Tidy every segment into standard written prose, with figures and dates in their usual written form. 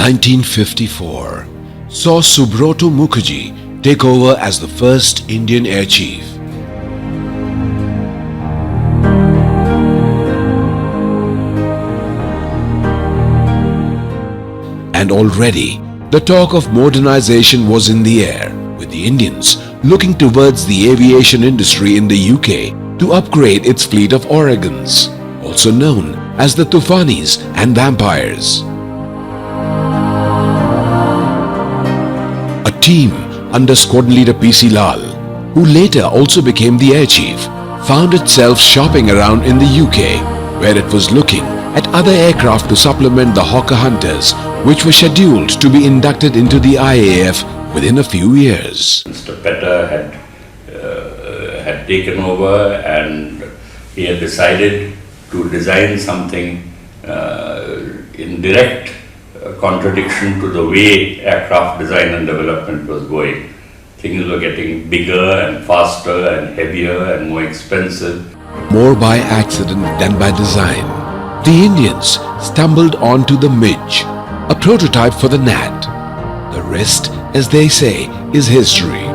1954 saw Subrata Mukherjee take over as the first Indian Air Chief. And already, the talk of modernization was in the air, with the Indians looking towards the aviation industry in the UK to upgrade its fleet of Oregons, also known as the Tufanis and Vampires. A team under Squadron leader PC Lal, who later also became the Air Chief, found itself shopping around in the UK, where it was looking at other aircraft to supplement the Hawker Hunters, which were scheduled to be inducted into the IAF within a few years. Mr. Petter had taken over, and he had decided to design something in direct contradiction to the way aircraft design and development was going. Things were getting bigger and faster and heavier and more expensive. More by accident than by design, the Indians stumbled onto the Midge, a prototype for the Gnat. The rest, as they say, is history.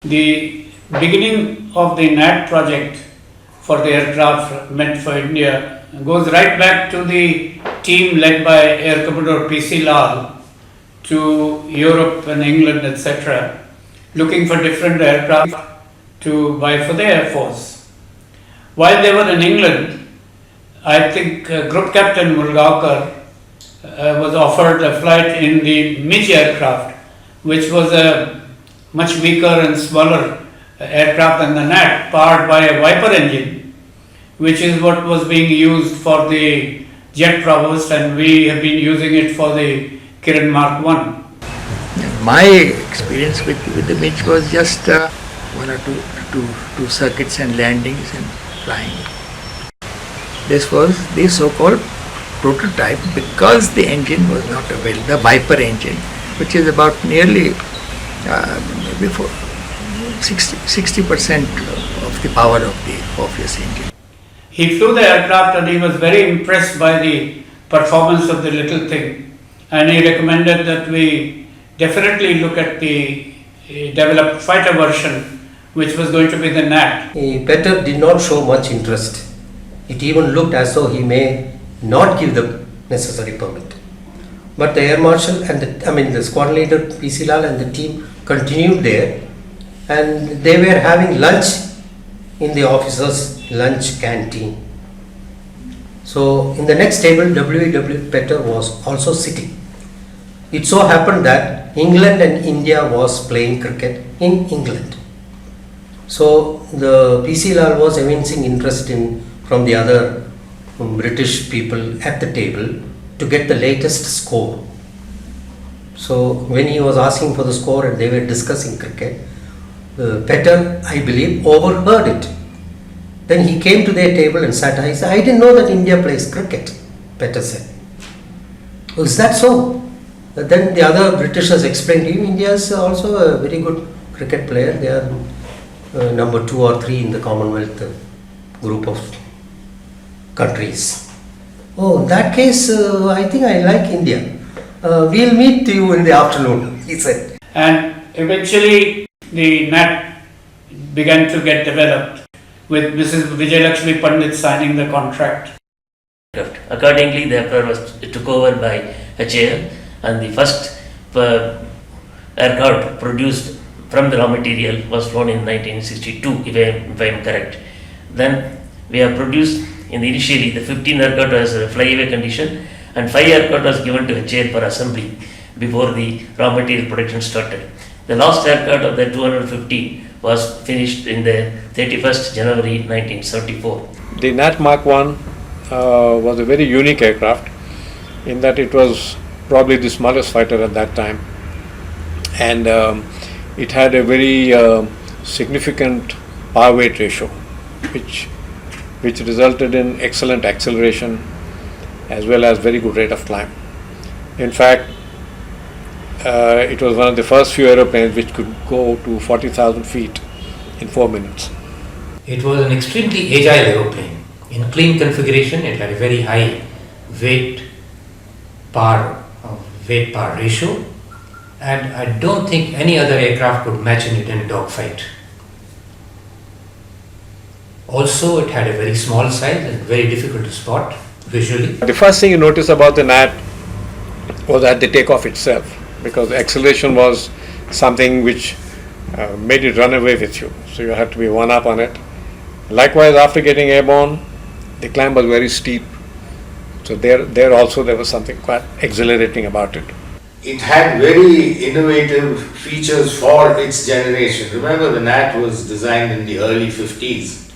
The beginning of the Gnat project for the aircraft meant for India goes right back to the team led by Air Commodore PC Lal to Europe and England, etc., looking for different aircraft to buy for the Air Force. While they were in England, I think Group Captain Mulgaonkar was offered a flight in the Midge aircraft, which was a much weaker and smaller aircraft than the Gnat, powered by a Viper engine, which is what was being used for the jet provost, and we have been using it for the Kiran Mark 1. My experience with the Midge was just one or two circuits and landings and flying. This was the so-called prototype because the engine was not available, the Viper engine, which is about nearly before 60% of the power of this engine. He flew the aircraft and he was very impressed by the performance of the little thing, and he recommended that we definitely look at the developed fighter version, which was going to be the Gnat. Petter did not show much interest. It even looked as though he may not give the necessary permit. But the Air Marshal and the squadron leader PC Lal and the team continued there, and they were having lunch in the officers' lunch canteen. So in the next table, W.W. Petter was also sitting. It so happened that England and India was playing cricket in England. So the PC Lal was evincing interest from the other British people at the table to get the latest score. So when he was asking for the score and they were discussing cricket, Petter, I believe, overheard it. Then he came to their table and sat. I said, I didn't know that India plays cricket, Petter said. Oh, is that so? Then the other Britishers explained to him, India is also a very good cricket player. They are number 2 or 3 in the Commonwealth group of countries. Oh, in that case, I think I like India. We'll meet you in the afternoon, he said. And eventually the Gnat began to get developed, with Mrs. Vijayalakshmi Pandit signing the contract. Accordingly, the aircraft was took over by HAL, and the first aircraft produced from the raw material was flown in 1962, if I am correct. Then we have produced initially the 15 aircraft as a flyaway condition, and 5 aircraft was given to HAL for assembly before the raw material production started. The last aircraft of the 250 was finished in the 31st January 1974. The Gnat Mark 1 was a very unique aircraft in that it was probably the smallest fighter at that time, and it had a very significant power weight ratio, which resulted in excellent acceleration as well as very good rate of climb. In fact, it was one of the first few aeroplanes which could go to 40,000 feet in 4 minutes. It was an extremely agile aeroplane. In clean configuration, it had a very high weight power ratio, and I don't think any other aircraft could match it in a dogfight. Also, it had a very small size and very difficult to spot visually. The first thing you notice about the Gnat was at the takeoff itself, because the acceleration was something which made it run away with you. So you had to be one up on it. Likewise, after getting airborne, the climb was very steep. So there also there was something quite exhilarating about it. It had very innovative features for its generation. Remember, the Gnat was designed in the early 50s,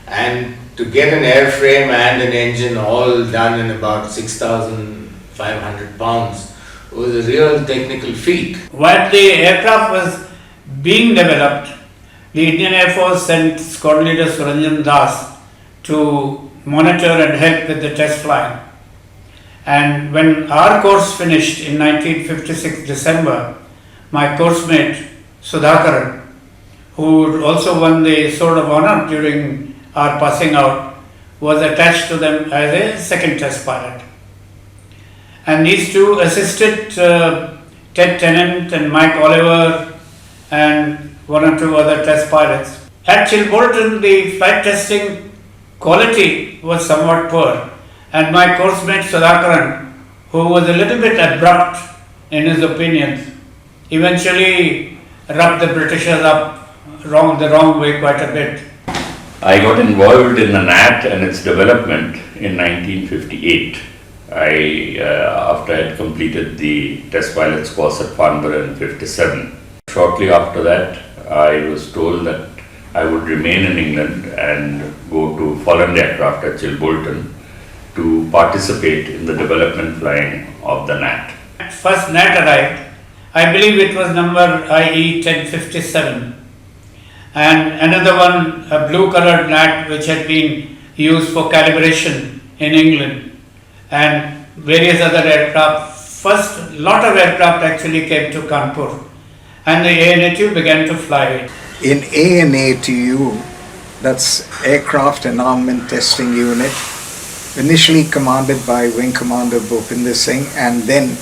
and to get an airframe and an engine all done in about 6,500 pounds was a real technical feat. While the aircraft was being developed, the Indian Air Force sent Squadron Leader Suranjan Das to monitor and help with the test flying. And when our course finished in 1956 December, my course mate Sudhakaran, who also won the Sword of Honor during our passing out, was attached to them as a second test pilot. And these two assisted Ted Tennant and Mike Oliver and one or two other test pilots. At Chilbolton, the flight testing quality was somewhat poor, and my course mate Sudhakaran, who was a little bit abrupt in his opinions, eventually rubbed the Britishers up the wrong way quite a bit. I got involved in the Gnat and its development in 1958. After I had completed the test pilot's course at Farnborough in 57. Shortly after that, I was told that I would remain in England and go to Folland Aircraft at Chilbolton to participate in the development flying of the Gnat. First Gnat arrived, I believe it was number IE 1057, and another one, a blue colored Gnat, which had been used for calibration in England, and various other aircraft. First lot of aircraft actually came to Kanpur, and the ANATU began to fly. In ANATU, that's Aircraft and Armament Testing Unit, initially commanded by Wing Commander Bhupinder Singh and then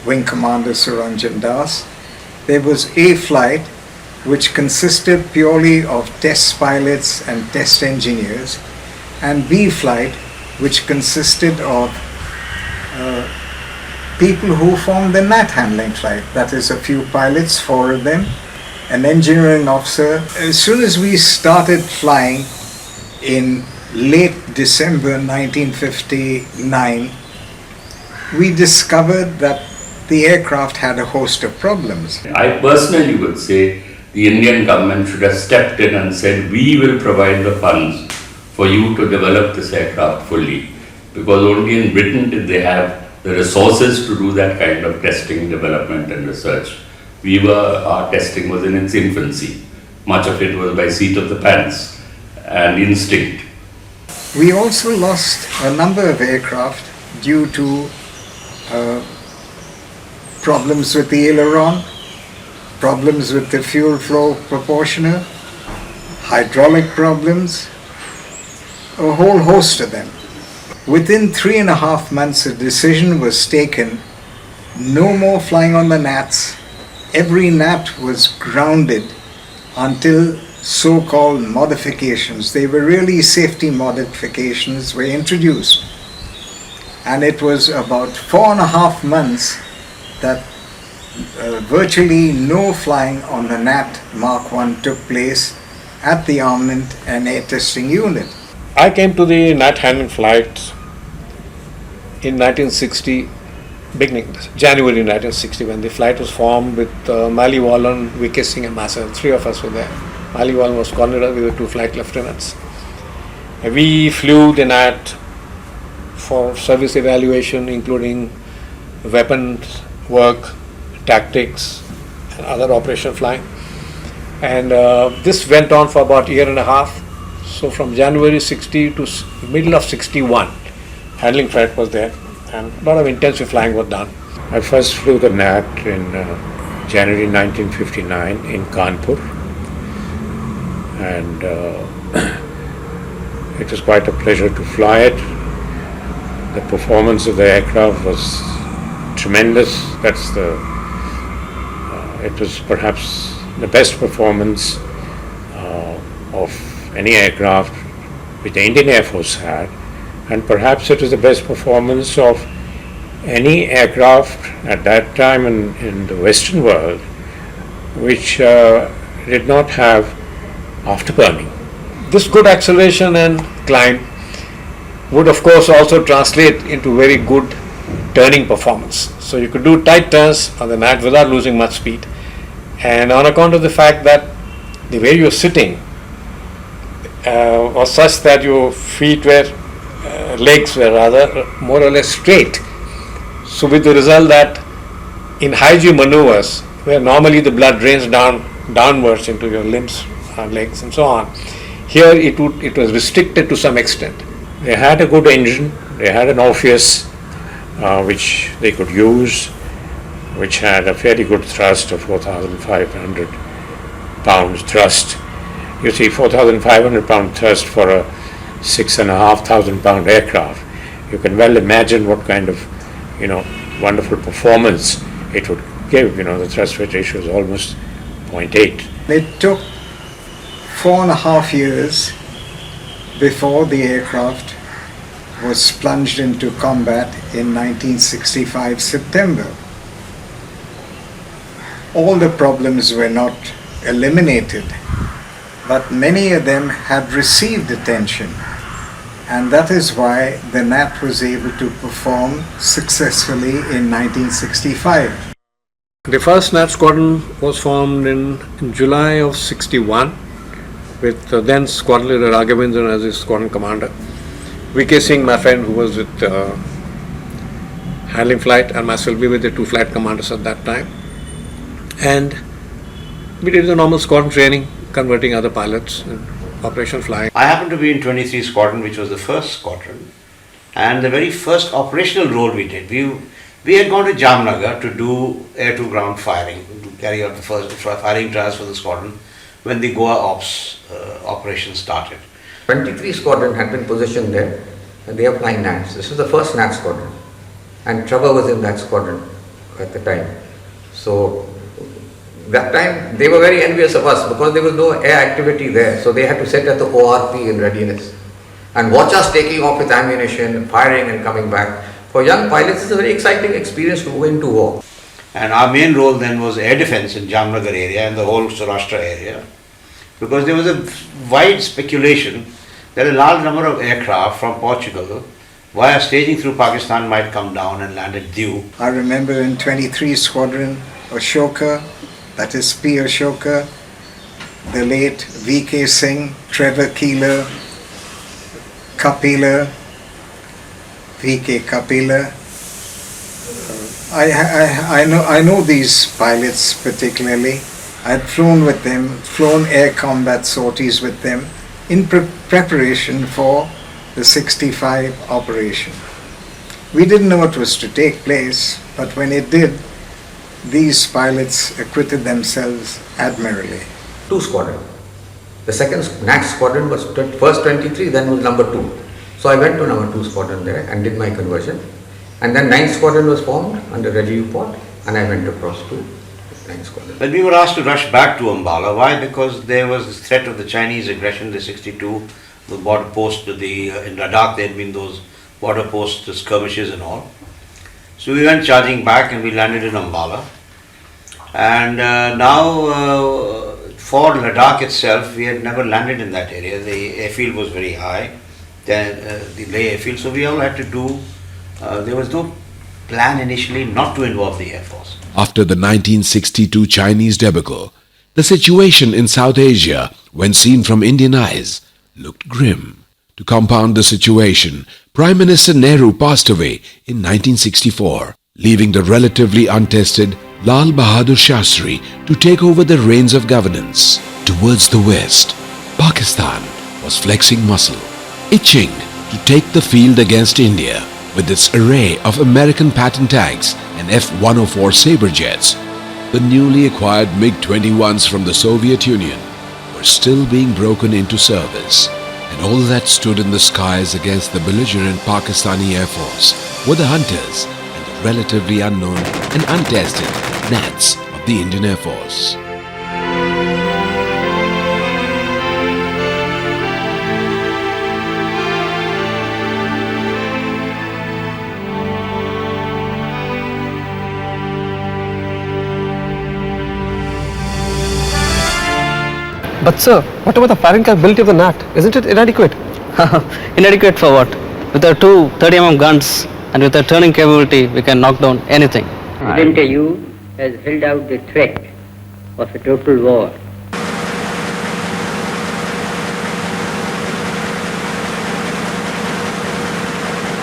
Wing Commander Suranjan Das, there was A flight which consisted purely of test pilots and test engineers, and B flight which consisted of people who formed the Gnat handling flight. That is, a few pilots, 4 of them, an engineering officer. As soon as we started flying in late December 1959, we discovered that the aircraft had a host of problems. I personally would say the Indian government should have stepped in and said, we will provide the funds for you to develop this aircraft fully, because only in Britain did they have the resources to do that kind of testing, development and research. Our testing was in its infancy. Much of it was by seat of the pants and instinct. We also lost a number of aircraft due to problems with the aileron, problems with the fuel flow proportioner, hydraulic problems, a whole host of them. Within 3.5 months, a decision was taken, no more flying on the Gnats. Every Gnat was grounded until so-called modifications. They were really safety modifications were introduced. And it was about 4.5 months that virtually no flying on the Gnat Mark I took place at the Armament and Air Testing Unit. I came to the Gnat handling flight in 1960, beginning January 1960, when the flight was formed with Mali Wallon, VK Singh and myself. 3 of us were there. Mali Wallon was coordinator, we were 2 flight lieutenants. We flew the Gnat for service evaluation, including weapons work, tactics, and other operation flying. And this went on for about a year and a half. So from January 60 to middle of 61, handling flight was there, and a lot of intensive flying was done. I first flew the Gnat in January 1959 in Kanpur, and it was quite a pleasure to fly it. The performance of the aircraft was tremendous. It was perhaps the best performance of any aircraft which the Indian Air Force had, and perhaps it was the best performance of any aircraft at that time in the Western world which did not have afterburning. This good acceleration and climb would of course also translate into very good turning performance. So you could do tight turns on the Gnat without losing much speed, and on account of the fact that the way you're sitting was such that your feet were, legs were rather more or less straight. So with the result that in high G maneuvers, where normally the blood drains downwards into your limbs, legs and so on, here it was restricted to some extent. They had a good engine, they had an Orpheus which they could use, which had a fairly good thrust of 4,500 pounds thrust. You see, 4,500 pound thrust for a 6,500 pound aircraft. You can well imagine what kind of, wonderful performance it would give. The thrust weight ratio is almost 0.8. It took 4.5 years before the aircraft was plunged into combat in 1965 September. All the problems were not eliminated, but many of them had received attention, and that is why the Gnat was able to perform successfully in 1965. The first Gnat squadron was formed in July of 61 with then squadron leader Raghavendran as his squadron commander. V.K. Singh, my friend, who was with handling flight, and myself, we were the two flight commanders at that time. And we did the normal squadron training, converting other pilots and operation flying. I happened to be in 23 Squadron, which was the first squadron, and the very first operational role we did. We had gone to Jamnagar to do air-to-ground firing, to carry out the first firing trials for the squadron when the Goa Ops operation started. 23 Squadron had been positioned there, and they are flying Gnats. This was the first Gnat squadron, and Trevor was in that squadron at the time. So that time they were very envious of us because there was no air activity there, so they had to sit at the ORP in readiness and watch us taking off with ammunition, firing and coming back. For young pilots, it's a very exciting experience to go into war. And our main role then was air defense in Jamnagar area and the whole Saurashtra area, because there was a wide speculation that a large number of aircraft from Portugal via staging through Pakistan might come down and land at Diu. I remember in 23 Squadron, Ashoka, that is P. Ashoka, the late V.K. Singh, Trevor Keeler, Kapila, V.K. Kapila. I know these pilots particularly. I had flown with them, flown air combat sorties with them in preparation for the 65 operation. We didn't know what was to take place, but when it did, these pilots acquitted themselves admirably. 2 Squadron. The second Gnat squadron was first 23, then was number 2. So I went to number 2 Squadron there and did my conversion. And then 9th Squadron was formed under Rajiv Pot, and I went across to 9th Squadron. When we were asked to rush back to Ambala, why? Because there was this threat of the Chinese aggression in the 62, the border post in Ladakh. There had been those border post skirmishes and all. So we went charging back and we landed in Ambala. And now for Ladakh itself, we had never landed in that area. The airfield was very high, the Leh airfield. So we all had to do, there was no plan initially not to involve the Air Force. After the 1962 Chinese debacle, the situation in South Asia, when seen from Indian eyes, looked grim. To compound the situation, Prime Minister Nehru passed away in 1964. leaving the relatively untested Lal Bahadur Shastri to take over the reins of governance. Towards the west, Pakistan was flexing muscle, itching to take the field against India with its array of American patent tanks and F-104 Sabre jets. The newly acquired MiG-21s from the Soviet Union were still being broken into service, and all that stood in the skies against the belligerent Pakistani Air Force were the hunters and the relatively unknown and untested Gnats of the Indian Air Force. But sir, what about the firing capability of the Gnat? Isn't it inadequate? Inadequate for what? With our two 30mm guns and with our turning capability, we can knock down anything. TheNewAgeIndian has held out the threat of a total war.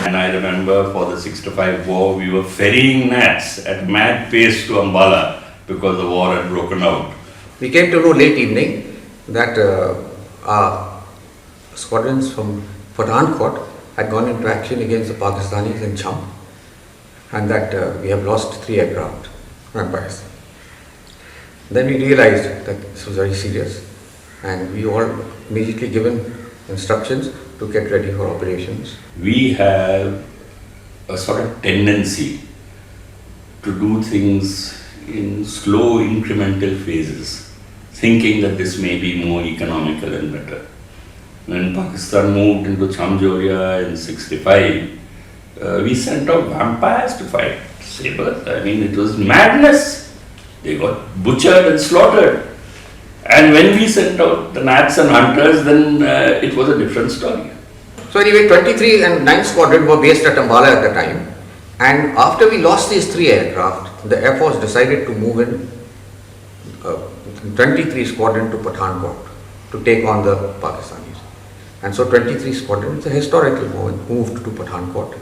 And I remember for the 65 war, we were ferrying Gnats at mad pace to Ambala because the war had broken out. We came to know late evening that our squadrons from Pathankot had gone into action against the Pakistanis in Cham, and that we have lost 3 aircraft run by us. Then we realized that this was very serious, and we all immediately given instructions to get ready for operations. We have a sort of tendency to do things in slow incremental phases, thinking that this may be more economical and better. When Pakistan moved into Chamjoria in 65, we sent out vampires to fight sabres. I mean, it was madness. They got butchered and slaughtered. And when we sent out the Gnats and hunters, then it was a different story. So anyway, 23 and 9 Squadron were based at Ambala at the time, and after we lost these 3 aircraft, the Air Force decided to move in 23 Squadron to Pathankot to take on the Pakistanis. And so 23 Squadron, it's a historical movement, moved to Pathankot.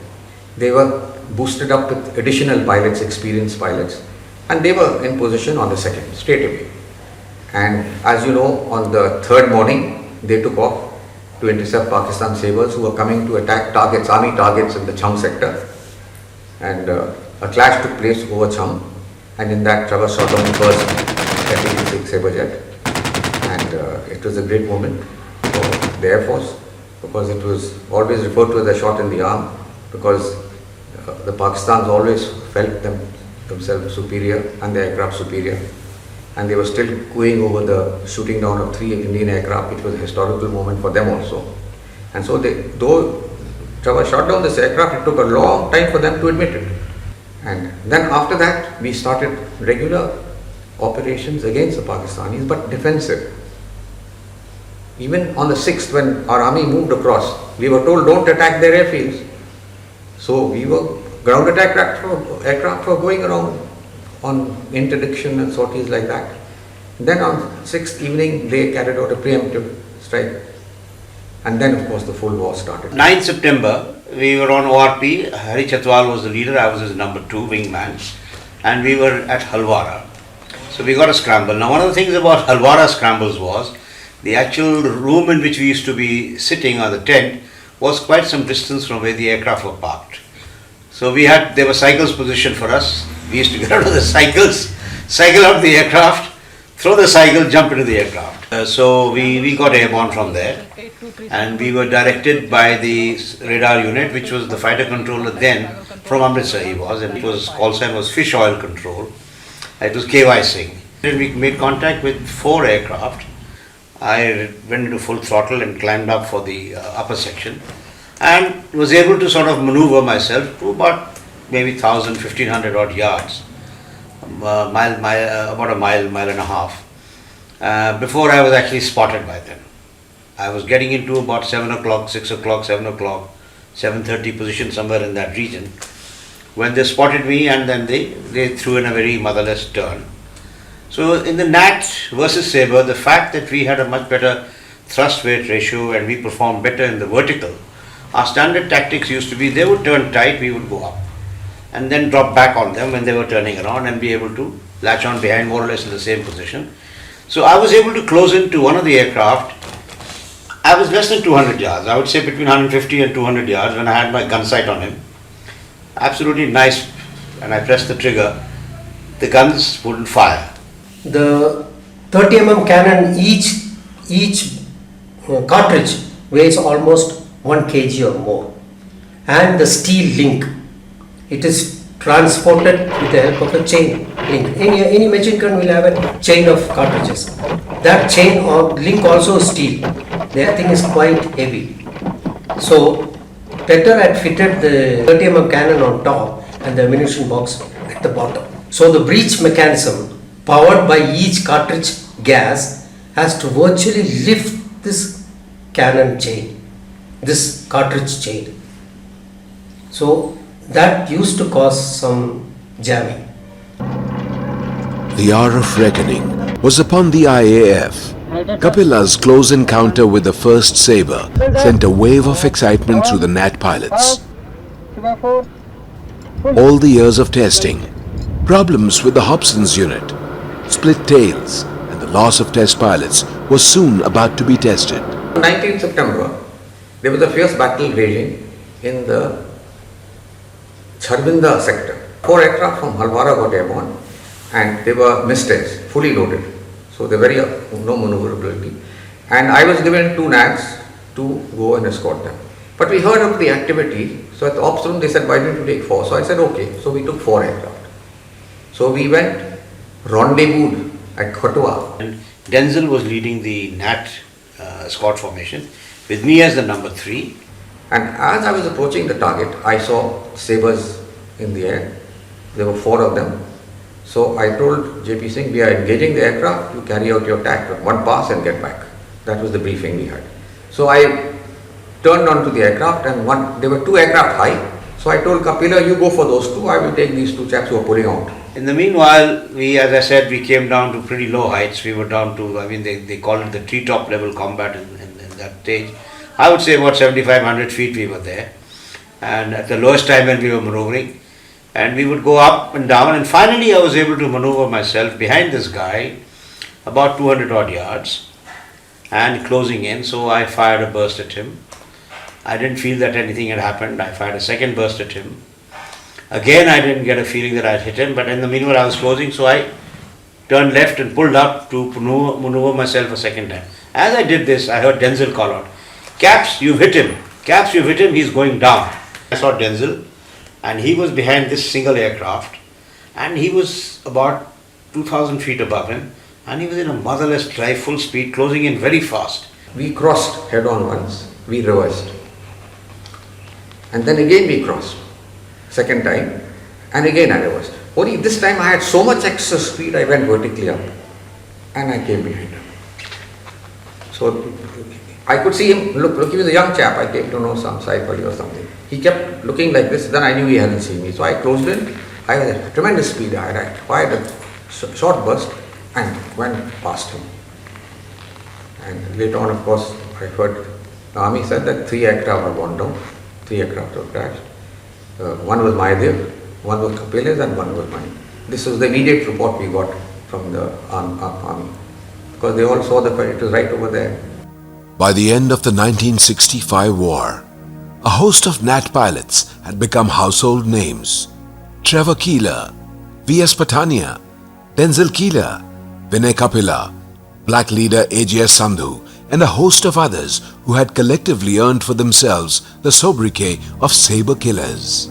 They were boosted up with additional pilots, experienced pilots, and they were in position on the 2nd, straight away. And as you know, on the 3rd morning, they took off to intercept Pakistan Sabres who were coming to attack targets, army targets in the Cham sector. And a clash took place over Cham, and in that Trevor shot down the first F-86 Sabre jet. And it was a great moment for the Air Force, because it was always referred to as a shot in the arm, because the Pakistans always felt themselves superior and the aircraft superior, and they were still cooing over the shooting down of 3 Indian aircraft, which was a historical moment for them also. And so though Trevor shot down this aircraft, it took a long time for them to admit it. And then after that, we started regular operations against the Pakistanis, but defensive. Even on the 6th, when our army moved across, we were told don't attack their airfields. So we were ground attack aircraft were going around on interdiction and sorties like that. Then on 6th evening, they carried out a preemptive strike. And then of course the full war started. 9th September, we were on ORP. Hari Chatwal was the leader, I was his number 2 wingman, and we were at Halwara. So we got a scramble. Now one of the things about Halwara scrambles was the actual room in which we used to be sitting on the tent was quite some distance from where the aircraft were parked. So there were cycles positioned for us. We used to get out of the cycles, cycle out the aircraft, throw the cycle, jump into the aircraft. So we got airborne from there, and we were directed by the radar unit, which was the fighter controller then from Amritsar he was, and it was call sign was fish oil control. It was KY Singh. Then we made contact with 4 aircraft. I went into full throttle and climbed up for the upper section, and was able to sort of maneuver myself to about maybe 1,000, 1,500 odd yards, about a mile and a half, before I was actually spotted by them. I was getting into about 7 o'clock, 6 o'clock, 7 o'clock, 7:30 position somewhere in that region, when they spotted me, and then they threw in a very motherless turn. So in the Gnat versus Sabre, the fact that we had a much better thrust weight ratio and we performed better in the vertical, our standard tactics used to be they would turn tight, we would go up. and then drop back on them when they were turning around and be able to latch on behind more or less in the same position. So I was able to close into one of the aircraft. I was less than 200 yards, I would say between 150 and 200 yards when I had my gun sight on him. Absolutely nice, and I pressed the trigger, the guns wouldn't fire. The 30 mm cannon, each cartridge weighs almost 1 kg or more, and the steel link, it is transported with the help of a chain link. Any machine gun will have a chain of cartridges. That chain or link also is steel. The thing is quite heavy. So Petter had fitted the 30 mm cannon on top and the ammunition box at the bottom. So the breech mechanism, powered by each cartridge gas, has to virtually lift this cannon chain, this cartridge chain. So that used to cause some jamming. The hour of reckoning was upon the IAF. Kapila's close encounter with the first Sabre sent a wave of excitement through the Gnat pilots. All the years of testing, problems with the Hobson's unit, split tails, and the loss of test pilots was soon about to be tested. On 19th September, there was a fierce battle raging in the Charbinda sector. 4 aircraft from Halwara got airborne and they were missiles, fully loaded. So they very no maneuverability. And I was given 2 Gnats to go and escort them. But we heard of the activity, so at the ops room they said, why don't you take 4? So I said, okay. So we took 4 aircraft. So we went rendezvoused at Khatua. And Denzel was leading the Gnat escort formation with me as the number 3. And as I was approaching the target, I saw Sabres in the air. There were 4 of them. So I told JP Singh, we are engaging the aircraft, you carry out your attack, 1 pass and get back. That was the briefing we had. So I turned onto the aircraft and there were 2 aircraft high. So I told Kapila, you go for those 2, I will take these 2 chaps who are pulling out. In the meanwhile, as I said, we came down to pretty low heights. We were down to, they call it the treetop level combat in that stage. I would say about 7,500 feet we were there. And at the lowest time when we were maneuvering, and we would go up and down, and finally I was able to maneuver myself behind this guy about 200 odd yards and closing in. So I fired a burst at him. I didn't feel that anything had happened. I fired a second burst at him. Again, I didn't get a feeling that I had hit him, but in the meanwhile I was closing, so I turned left and pulled up to maneuver myself a second time. As I did this, I heard Denzel call out, Caps, you've hit him. Caps, you've hit him, he's going down. I saw Denzel, and he was behind this single aircraft, and he was about 2,000 feet above him, and he was in a motherless drive, full speed, closing in very fast. We crossed head on once, we reversed. And then again we crossed, second time, and again I reversed. Only this time I had so much extra speed, I went vertically up, and I came behind him. So I could see him, look, he was a young chap, I came to know some Saipali or something. He kept looking like this, then I knew he hadn't seen me. So I closed in, I had a tremendous speed, I fired a short burst and went past him. And later on, of course, I heard the army said that 3 aircraft were gone down, 3 aircraft were crashed. One was Mahadev, one was Kapil's and one was mine. This was the immediate report we got from the army, because they all saw the fight, it was right over there. By the end of the 1965 war, a host of Gnat pilots had become household names. Trevor Keeler, V.S. Patania, Denzel Keeler, Vinay Kapila, Black leader A.J.S. Sandhu, and a host of others who had collectively earned for themselves the sobriquet of Sabre Killers.